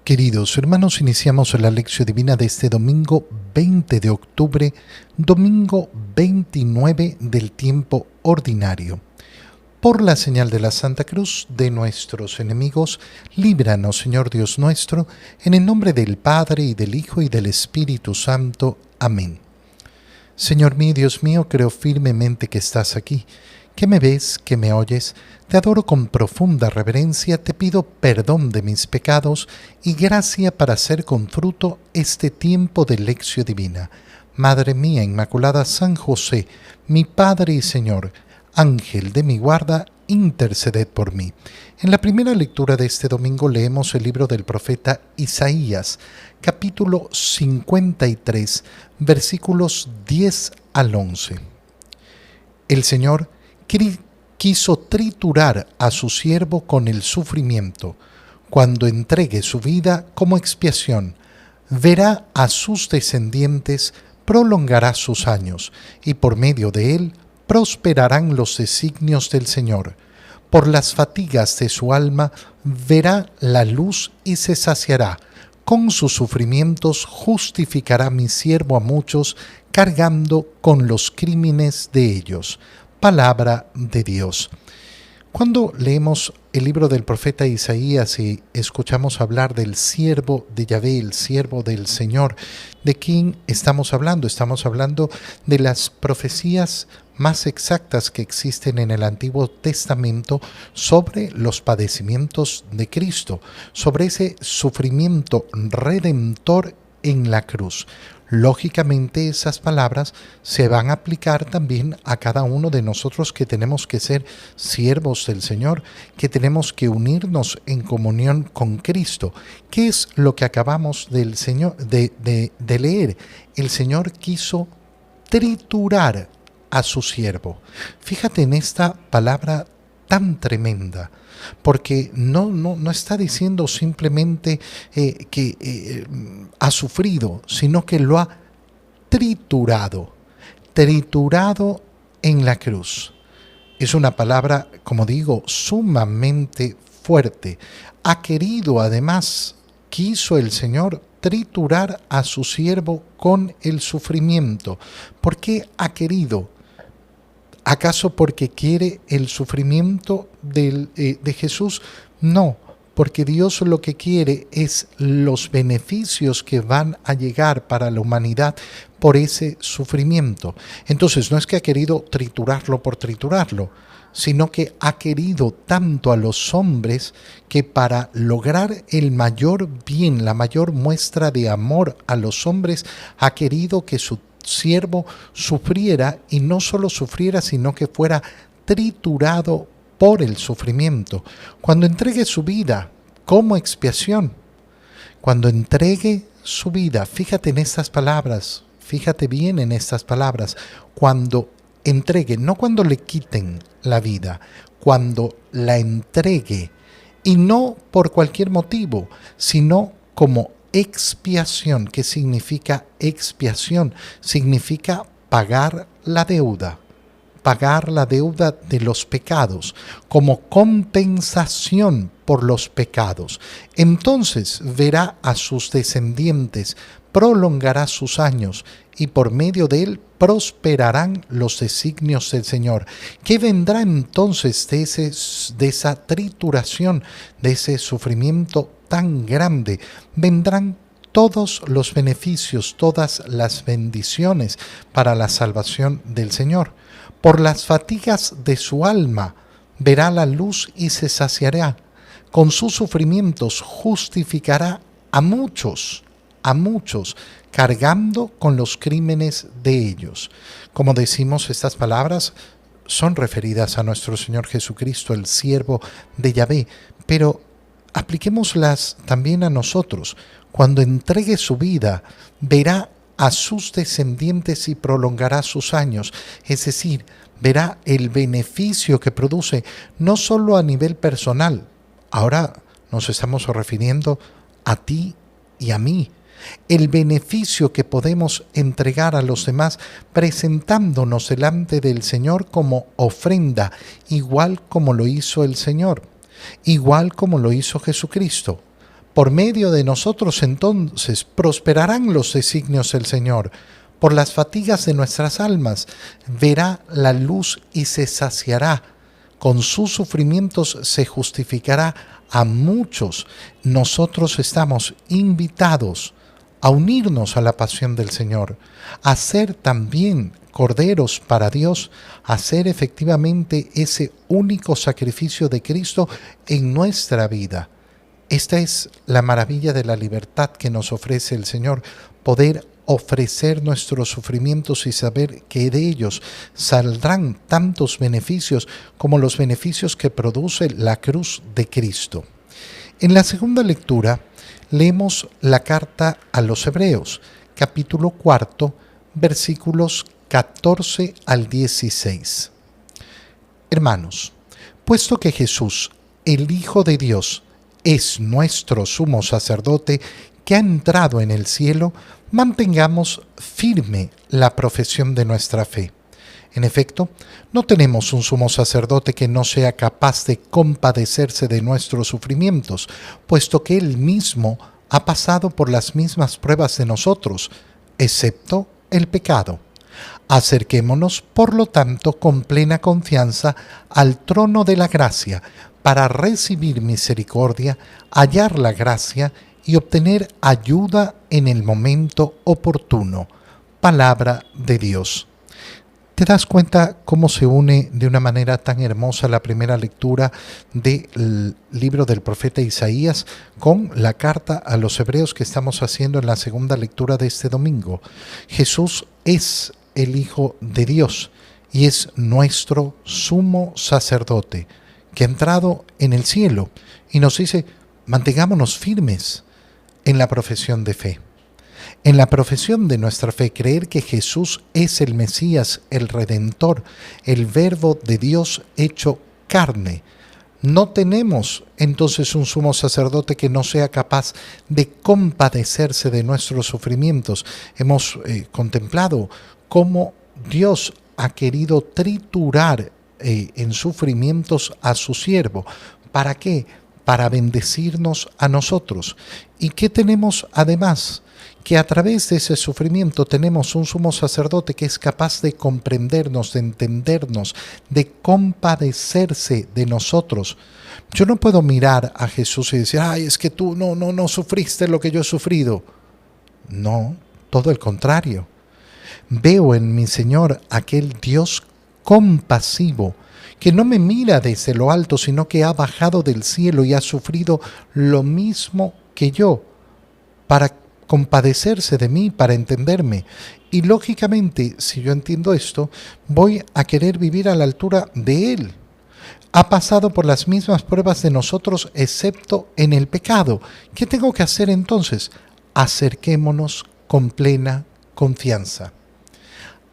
Queridos hermanos, iniciamos la lección divina de este domingo 20 de octubre, domingo 29 del tiempo ordinario. Por la señal de la Santa Cruz de nuestros enemigos, líbranos, Señor Dios nuestro, en el nombre del Padre, y del Hijo, y del Espíritu Santo. Amén. Señor mío, Dios mío, creo firmemente que estás aquí, que me ves, que me oyes. Te adoro con profunda reverencia, te pido perdón de mis pecados y gracia para hacer con fruto este tiempo de lección divina. Madre mía Inmaculada, San José, mi Padre y Señor, Ángel de mi guarda, interceded por mí. En la primera lectura de este domingo leemos el libro del profeta Isaías, capítulo 53, versículos 10 al 11. El Señor quiso triturar a su siervo con el sufrimiento. Cuando entregue su vida como expiación, verá a sus descendientes, prolongará sus años, y por medio de él prosperarán los designios del Señor. Por las fatigas de su alma verá la luz y se saciará. Con sus sufrimientos justificará mi siervo a muchos, cargando con los crímenes de ellos. Palabra de Dios. Cuando leemos el libro del profeta Isaías y escuchamos hablar del siervo de Yahvé, el siervo del Señor, ¿de quién estamos hablando? Estamos hablando de las profecías más exactas que existen en el Antiguo Testamento sobre los padecimientos de Cristo, sobre ese sufrimiento redentor en la cruz. Lógicamente esas palabras se van a aplicar también a cada uno de nosotros que tenemos que ser siervos del Señor, que tenemos que unirnos en comunión con Cristo. ¿Qué es lo que acabamos de leer? El Señor quiso triturar a su siervo. Fíjate en esta palabra tan tremenda, porque no está diciendo simplemente que ha sufrido, sino que lo ha triturado en la cruz. Es una palabra, como digo, sumamente fuerte. Quiso el Señor triturar a su siervo con el sufrimiento. ¿Por qué ha querido? ¿Acaso porque quiere el sufrimiento de Jesús? No, porque Dios lo que quiere es los beneficios que van a llegar para la humanidad por ese sufrimiento. Entonces no es que ha querido triturarlo por triturarlo, sino que ha querido tanto a los hombres que para lograr el mayor bien, la mayor muestra de amor a los hombres, ha querido que su siervo sufriera, y no solo sufriera, sino que fuera triturado por el sufrimiento. Cuando entregue su vida como expiación, cuando entregue su vida, fíjate en estas palabras, fíjate bien en estas palabras, cuando entregue, no cuando le quiten la vida, cuando la entregue, y no por cualquier motivo, sino como expiación. ¿Qué significa expiación? Significa pagar la deuda de los pecados, como compensación por los pecados. Entonces verá a sus descendientes, prolongará sus años, y por medio de él prosperarán los designios del Señor. ¿Qué vendrá entonces de esa trituración, de ese sufrimiento tan grande? Vendrán todos los beneficios, todas las bendiciones para la salvación del Señor. Por las fatigas de su alma verá la luz y se saciará. Con sus sufrimientos justificará a muchos, cargando con los crímenes de ellos. Como decimos, estas palabras son referidas a nuestro Señor Jesucristo, el siervo de Yahvé, pero apliquémoslas también a nosotros. Cuando entregue su vida, verá a sus descendientes y prolongará sus años, es decir, verá el beneficio que produce, no solo a nivel personal. Ahora nos estamos refiriendo a ti y a mí. El beneficio que podemos entregar a los demás presentándonos delante del Señor como ofrenda, igual como lo hizo el Señor, igual como lo hizo Jesucristo. Por medio de nosotros entonces prosperarán los designios del Señor. Por las fatigas de nuestras almas verá la luz y se saciará. Con sus sufrimientos se justificará a muchos. Nosotros estamos invitados a unirnos a la pasión del Señor, a ser también corderos para Dios, a ser efectivamente ese único sacrificio de Cristo en nuestra vida. Esta es la maravilla de la libertad que nos ofrece el Señor, poder ofrecer nuestros sufrimientos y saber que de ellos saldrán tantos beneficios como los beneficios que produce la cruz de Cristo. En la segunda lectura leemos la carta a los Hebreos, capítulo 4, versículos 14 al 16. Hermanos, puesto que Jesús, el Hijo de Dios, es nuestro sumo sacerdote que ha entrado en el cielo, mantengamos firme la profesión de nuestra fe. En efecto, no tenemos un sumo sacerdote que no sea capaz de compadecerse de nuestros sufrimientos, puesto que Él mismo ha pasado por las mismas pruebas de nosotros, excepto el pecado. Acerquémonos, por lo tanto, con plena confianza al trono de la gracia, para recibir misericordia, hallar la gracia y obtener ayuda en el momento oportuno. Palabra de Dios. ¿Te das cuenta cómo se une de una manera tan hermosa la primera lectura del libro del profeta Isaías con la carta a los Hebreos que estamos haciendo en la segunda lectura de este domingo? Jesús es el Hijo de Dios y es nuestro sumo sacerdote que ha entrado en el cielo y nos dice, mantengámonos firmes en la profesión de fe. En la profesión de nuestra fe, creer que Jesús es el Mesías, el Redentor, el Verbo de Dios hecho carne. No tenemos entonces un sumo sacerdote que no sea capaz de compadecerse de nuestros sufrimientos. Hemos contemplado cómo Dios ha querido triturar en sufrimientos a su siervo. ¿Para qué? Para bendecirnos a nosotros. ¿Y qué tenemos además? Que a través de ese sufrimiento tenemos un sumo sacerdote que es capaz de comprendernos, de entendernos, de compadecerse de nosotros. Yo no puedo mirar a Jesús y decir, ay, es que tú no sufriste lo que yo he sufrido. No, todo el contrario. Veo en mi Señor aquel Dios compasivo, que no me mira desde lo alto, sino que ha bajado del cielo y ha sufrido lo mismo que yo, para compadecerse de mí, para entenderme. Y lógicamente, si yo entiendo esto, voy a querer vivir a la altura de Él. Ha pasado por las mismas pruebas de nosotros, excepto en el pecado. ¿Qué tengo que hacer entonces? Acerquémonos con plena confianza.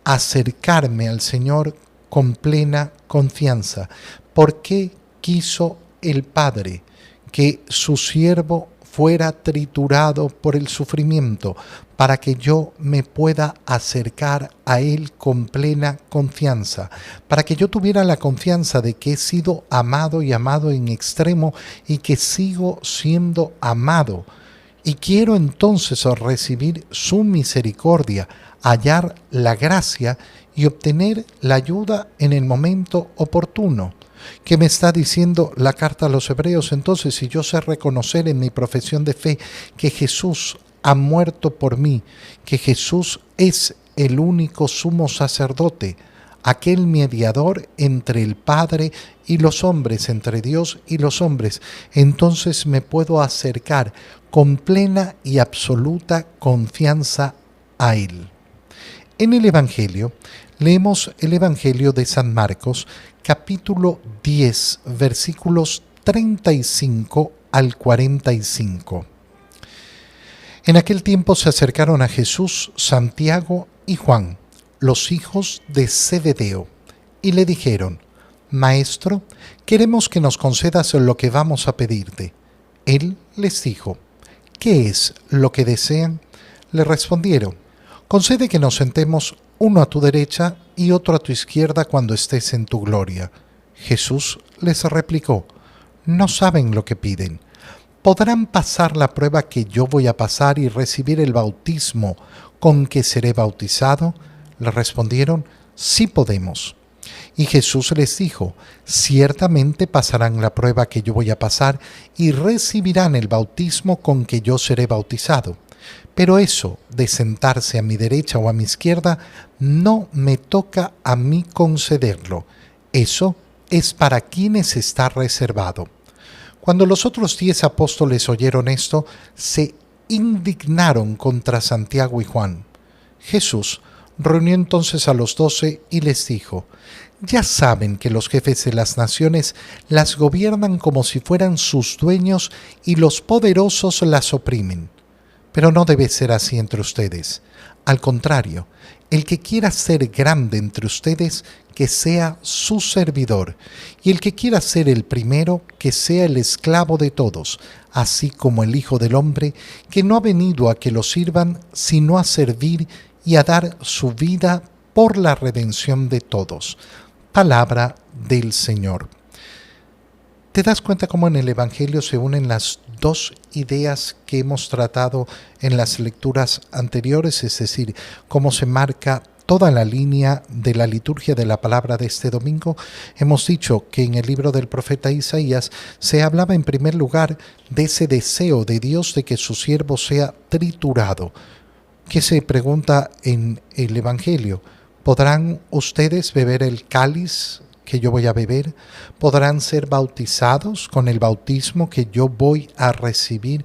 Acercarme al Señor con plena confianza. ¿Por qué quiso el Padre que su siervo fuera triturado por el sufrimiento? Para que yo me pueda acercar a Él con plena confianza, para que yo tuviera la confianza de que he sido amado y amado en extremo y que sigo siendo amado. Y quiero entonces recibir su misericordia, hallar la gracia y obtener la ayuda en el momento oportuno. ¿Qué me está diciendo la carta a los Hebreos? Entonces, si yo sé reconocer en mi profesión de fe que Jesús ha muerto por mí, que Jesús es el único sumo sacerdote, aquel mediador entre el Padre y los hombres, entre Dios y los hombres, entonces me puedo acercar con plena y absoluta confianza a Él. En el Evangelio, leemos el Evangelio de San Marcos, capítulo 10, versículos 35 al 45. En aquel tiempo se acercaron a Jesús Santiago y Juan, los hijos de Zebedeo, y le dijeron, Maestro, queremos que nos concedas lo que vamos a pedirte. Él les dijo, ¿qué es lo que desean? Le respondieron, concede que nos sentemos uno a tu derecha y otro a tu izquierda cuando estés en tu gloria. Jesús les replicó, no saben lo que piden. ¿podrán pasar la prueba que yo voy a pasar y recibir el bautismo con que seré bautizado? Le respondieron, sí podemos. Y Jesús les dijo, ciertamente pasarán la prueba que yo voy a pasar y recibirán el bautismo con que yo seré bautizado. Pero eso de sentarse a mi derecha o a mi izquierda no me toca a mí concederlo. Eso es para quienes está reservado. Cuando los otros 10 apóstoles oyeron esto, se indignaron contra Santiago y Juan. Jesús reunió entonces a los 12 y les dijo, ya saben que los jefes de las naciones las gobiernan como si fueran sus dueños y los poderosos las oprimen. Pero no debe ser así entre ustedes. Al contrario, el que quiera ser grande entre ustedes, que sea su servidor, y el que quiera ser el primero, que sea el esclavo de todos, así como el Hijo del Hombre, que no ha venido a que lo sirvan, sino a servir y a dar su vida por la redención de todos. Palabra del Señor. ¿Te das cuenta cómo en el Evangelio se unen las dos ideas que hemos tratado en las lecturas anteriores? Es decir, cómo se marca toda la línea de la liturgia de la palabra de este domingo. Hemos dicho que en el libro del profeta Isaías se hablaba en primer lugar de ese deseo de Dios de que su siervo sea triturado. ¿Qué se pregunta en el Evangelio? ¿Podrán ustedes beber el cáliz que yo voy a beber? ¿Podrán ser bautizados con el bautismo que yo voy a recibir?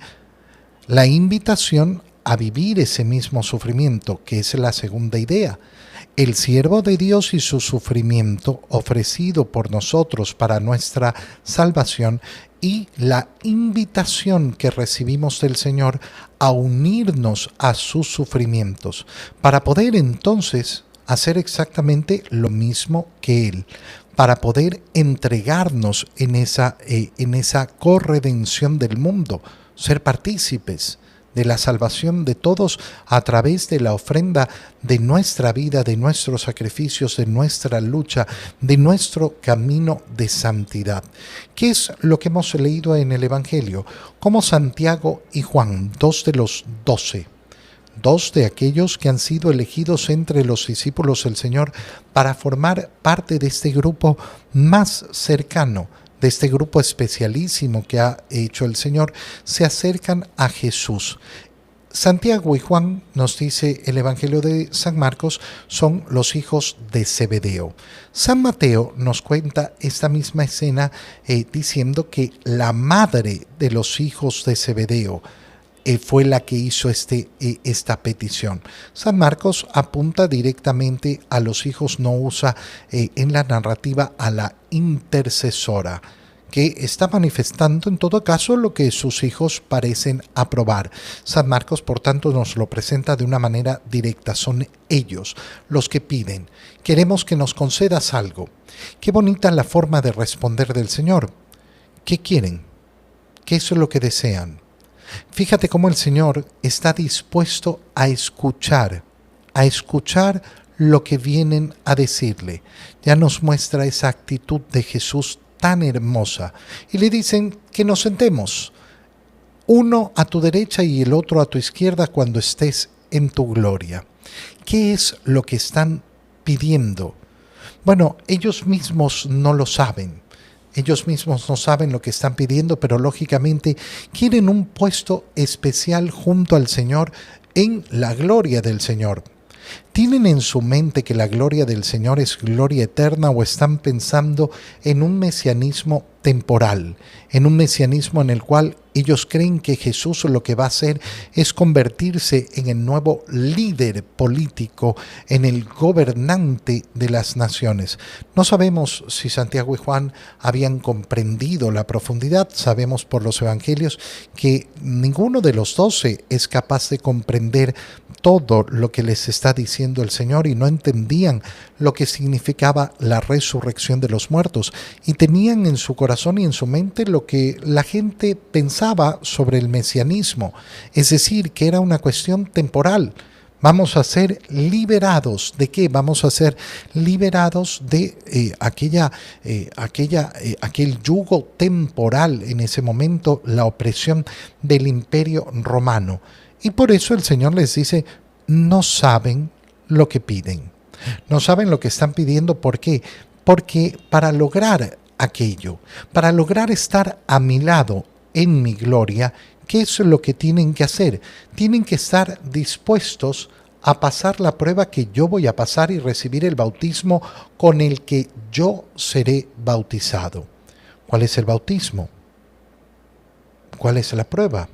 La invitación a vivir ese mismo sufrimiento, que es la segunda idea. El siervo de Dios y su sufrimiento ofrecido por nosotros para nuestra salvación y la invitación que recibimos del Señor a unirnos a sus sufrimientos para poder entonces hacer exactamente lo mismo que Él, para poder entregarnos en esa corredención del mundo, ser partícipes de la salvación de todos a través de la ofrenda de nuestra vida, de nuestros sacrificios, de nuestra lucha, de nuestro camino de santidad. ¿Qué es lo que hemos leído en el Evangelio? Como Santiago y Juan, 2 de los 12, 2 de aquellos que han sido elegidos entre los discípulos del Señor para formar parte de este grupo más cercano, de este grupo especialísimo que ha hecho el Señor, se acercan a Jesús. Santiago y Juan, nos dice el Evangelio de San Marcos, son los hijos de Zebedeo. San Mateo nos cuenta esta misma escena diciendo que la madre de los hijos de Zebedeo fue la que hizo esta petición. San Marcos apunta directamente a los hijos, no usa en la narrativa a la intercesora, que está manifestando en todo caso lo que sus hijos parecen aprobar. San Marcos, por tanto, nos lo presenta de una manera directa. Son ellos los que piden. Queremos que nos concedas algo. Qué bonita la forma de responder del Señor. ¿Qué quieren? ¿Qué es lo que desean? Fíjate cómo el Señor está dispuesto a escuchar lo que vienen a decirle. Ya nos muestra esa actitud de Jesús tan hermosa. Y le dicen que nos sentemos, uno a tu derecha y el otro a tu izquierda cuando estés en tu gloria. ¿Qué es lo que están pidiendo? Bueno, ellos mismos no lo saben. Ellos mismos no saben lo que están pidiendo, pero lógicamente quieren un puesto especial junto al Señor en la gloria del Señor. ¿Tienen en su mente que la gloria del Señor es gloria eterna o están pensando en un mesianismo temporal, en un mesianismo en el cual ellos creen que Jesús lo que va a hacer es convertirse en el nuevo líder político, en el gobernante de las naciones? No sabemos si Santiago y Juan habían comprendido la profundidad. Sabemos por los evangelios que ninguno de los 12 es capaz de comprender todo lo que les está diciendo el Señor y no entendían lo que significaba la resurrección de los muertos y tenían en su corazón y en su mente lo que la gente pensaba sobre el mesianismo, es decir, que era una cuestión temporal. Vamos a ser liberados. ¿De qué? Vamos a ser liberados de aquel yugo temporal en ese momento, la opresión del Imperio Romano. Y por eso el Señor les dice, no saben lo que piden. No saben lo que están pidiendo. ¿Por qué? Porque para lograr aquello, para lograr estar a mi lado en mi gloria, ¿qué es lo que tienen que hacer? Tienen que estar dispuestos a pasar la prueba que yo voy a pasar y recibir el bautismo con el que yo seré bautizado. ¿Cuál es el bautismo? ¿Cuál es la prueba?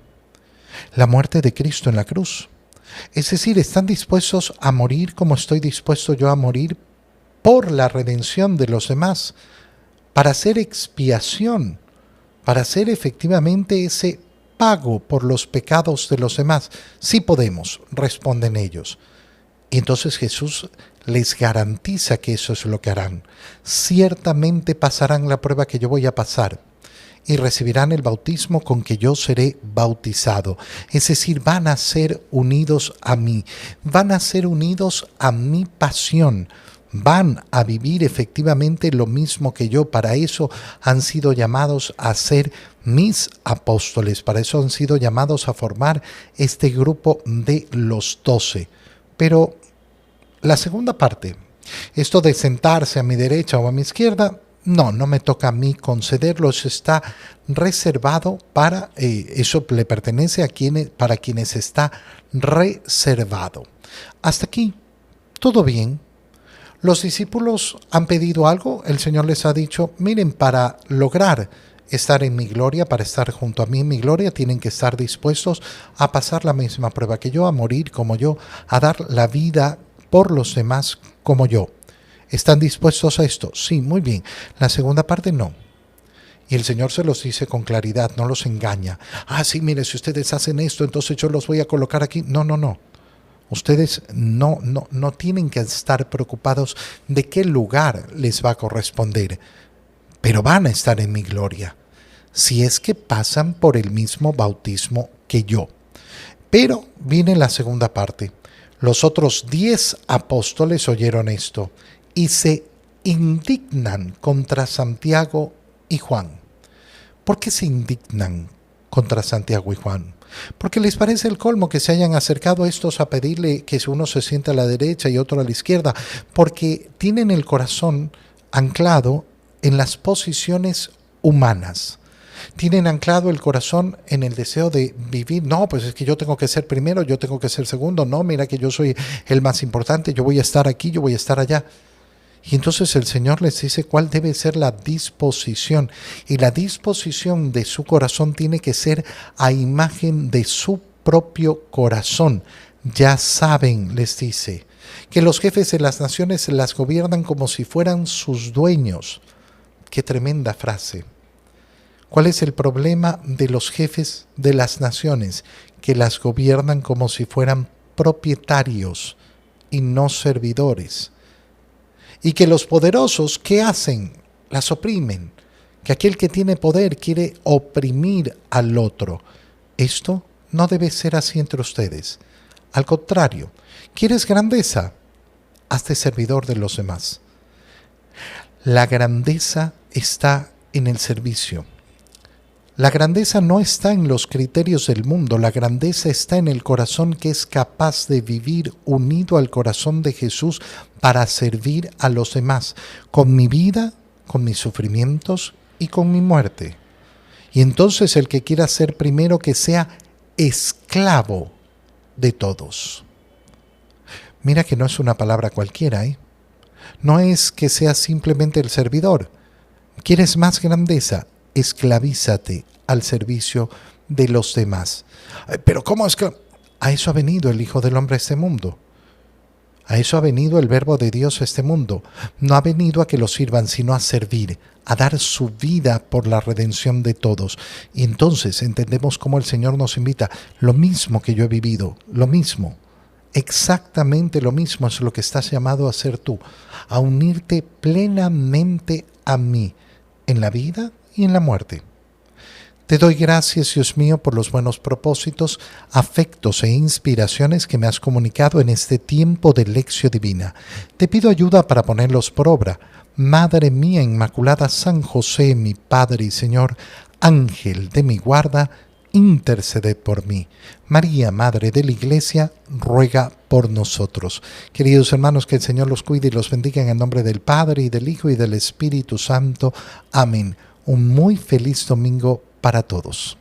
La muerte de Cristo en la cruz. Es decir, están dispuestos a morir como estoy dispuesto yo a morir por la redención de los demás, para hacer expiación, para hacer efectivamente ese pago por los pecados de los demás. Sí podemos, responden ellos. Y entonces Jesús les garantiza que eso es lo que harán. Ciertamente pasarán la prueba que yo voy a pasar y recibirán el bautismo con que yo seré bautizado. Es decir, van a ser unidos a mí, van a ser unidos a mi pasión, van a vivir efectivamente lo mismo que yo. Para eso han sido llamados a ser mis apóstoles, para eso han sido llamados a formar este grupo de los 12. Pero la segunda parte, esto de sentarse a mi derecha o a mi izquierda, no me toca a mí concederlo, eso está reservado para, eso le pertenece para quienes está reservado. Hasta aquí, todo bien. Los discípulos han pedido algo, el Señor les ha dicho, miren, para lograr estar en mi gloria, para estar junto a mí en mi gloria, tienen que estar dispuestos a pasar la misma prueba que yo, a morir como yo, a dar la vida por los demás como yo. ¿Están dispuestos a esto? Sí, muy bien. La segunda parte no. Y el Señor se los dice con claridad, no los engaña. Sí, mire, si ustedes hacen esto, entonces yo los voy a colocar aquí. No. Ustedes no tienen que estar preocupados de qué lugar les va a corresponder, pero van a estar en mi gloria, si es que pasan por el mismo bautismo que yo. Pero viene la segunda parte. Los otros 10 apóstoles oyeron esto y se indignan contra Santiago y Juan. ¿Por qué se indignan contra Santiago y Juan? Porque les parece el colmo que se hayan acercado estos a pedirle que uno se siente a la derecha y otro a la izquierda, porque tienen el corazón anclado en las posiciones humanas. Tienen anclado el corazón en el deseo de vivir. No, pues es que yo tengo que ser primero, yo tengo que ser segundo. No, mira que yo soy el más importante, yo voy a estar aquí, yo voy a estar allá. Y entonces el Señor les dice cuál debe ser la disposición. Y la disposición de su corazón tiene que ser a imagen de su propio corazón. Ya saben, les dice, que los jefes de las naciones las gobiernan como si fueran sus dueños. Qué tremenda frase. ¿Cuál es el problema de los jefes de las naciones? Que las gobiernan como si fueran propietarios y no servidores. Y que los poderosos, ¿qué hacen? Las oprimen. Que aquel que tiene poder quiere oprimir al otro. Esto no debe ser así entre ustedes. Al contrario, ¿quieres grandeza? Hazte servidor de los demás. La grandeza está en el servicio. La grandeza no está en los criterios del mundo, la grandeza está en el corazón que es capaz de vivir unido al corazón de Jesús para servir a los demás, con mi vida, con mis sufrimientos y con mi muerte. Y entonces el que quiera ser primero, que sea esclavo de todos. Mira que no es una palabra cualquiera, ¿eh? No es que sea simplemente el servidor. ¿Quieres más grandeza? Esclavízate al servicio de los demás. Pero ¿cómo es que? A eso ha venido el Hijo del Hombre a este mundo. A eso ha venido el Verbo de Dios a este mundo. No ha venido a que lo sirvan, sino a servir, a dar su vida por la redención de todos. Y entonces entendemos cómo el Señor nos invita. Lo mismo que yo he vivido, lo mismo, exactamente lo mismo es lo que estás llamado a hacer tú, a unirte plenamente a mí, en la vida y en la muerte. Te doy gracias, Dios mío, por los buenos propósitos, afectos e inspiraciones que me has comunicado en este tiempo de lección divina. Te pido ayuda para ponerlos por obra. Madre mía Inmaculada, San José, mi Padre y Señor, Ángel de mi guarda, interceded por mí. María, Madre de la Iglesia, ruega por nosotros. Queridos hermanos, que el Señor los cuide y los bendiga en el nombre del Padre, y del Hijo, y del Espíritu Santo. Amén. Un muy feliz domingo para todos.